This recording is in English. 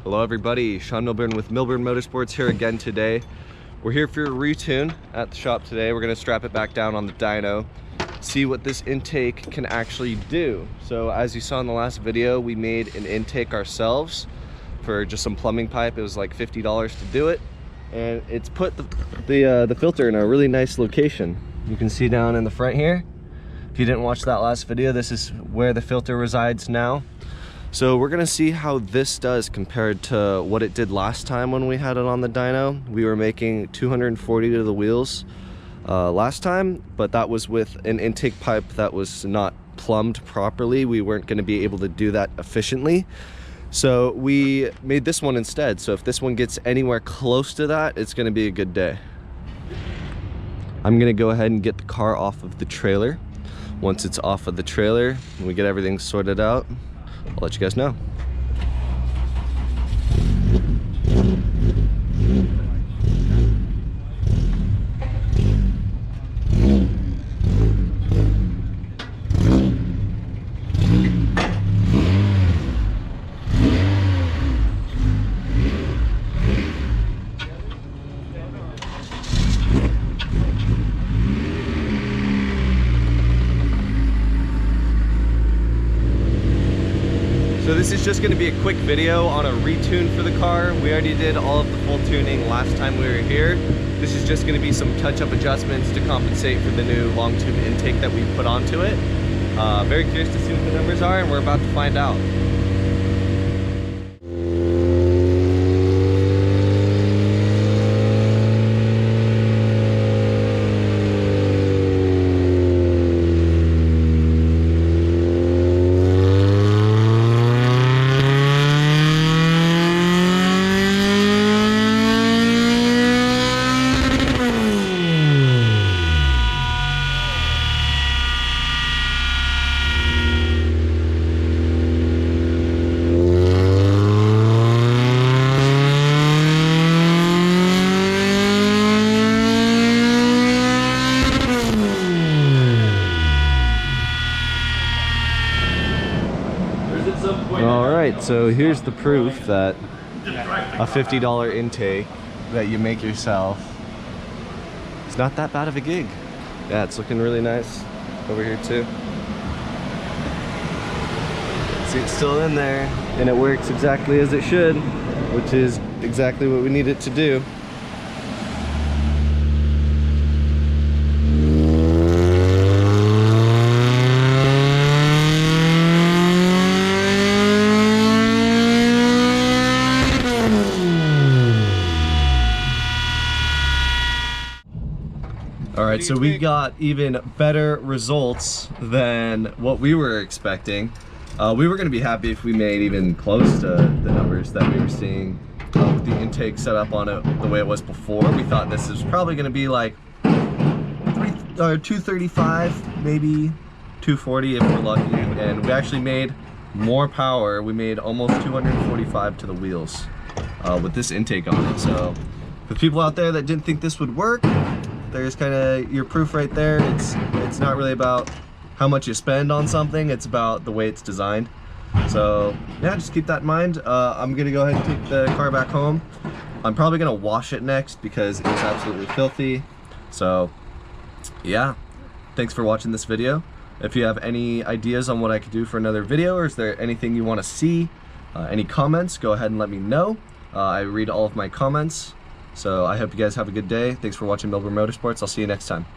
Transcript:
Hello everybody, Sean Milburn with Milburn Motorsports here again today. We're here for a retune at the shop today. We're gonna strap it back down on the dyno, see what this intake can actually do. So as you saw in the last video, we made an intake ourselves for just some plumbing pipe. It was like $50 to do it. And it's put the filter in a really nice location. You can see down in the front here. If you didn't watch that last video, this is where the filter resides now. So we're gonna see how this does compared to what it did last time when we had it on the dyno. We were making 240 to the wheels last time, but that was with an intake pipe that was not plumbed properly. We weren't gonna be able to do that efficiently. So we made this one instead. So if this one gets anywhere close to that, it's gonna be a good day. I'm gonna go ahead and get the car off of the trailer. Once it's off of the trailer and we get everything sorted out, I'll let you guys know. So this is just going to be a quick video on a retune for the car. We already did all of the full tuning last time we were here. This is just going to be some touch-up adjustments to compensate for the new long tube intake that we put onto it. Very curious to see what the numbers are, and we're about to find out. Alright, so here's the proof that a $50 intake that you make yourself is not that bad of a gig. Yeah, it's looking really nice over here too. See, it's still in there and it works exactly as it should, which is exactly what we need it to do. Alright, so we got even better results than what we were expecting. We were going to be happy if we made even close to the numbers that we were seeing with the intake set up on it the way it was before. We thought this was probably going to be like 235, maybe 240 if we're lucky, and we actually made more power. We made almost 245 to the wheels with this intake on it. So for people out there that didn't think this would work, there's kind of your proof right there. It's not really about how much you spend on something, it's about the way it's designed. So yeah, just keep that in mind. I'm gonna go ahead and take the car back home. I'm probably gonna wash it next because it was absolutely filthy. So yeah, thanks for watching this video. If you have any ideas on what I could do for another video, or is there anything you want to see, any comments, go ahead and let me know. I read all of my comments. So I hope you guys have a good day. Thanks for watching Milburn Motorsports. I'll see you next time.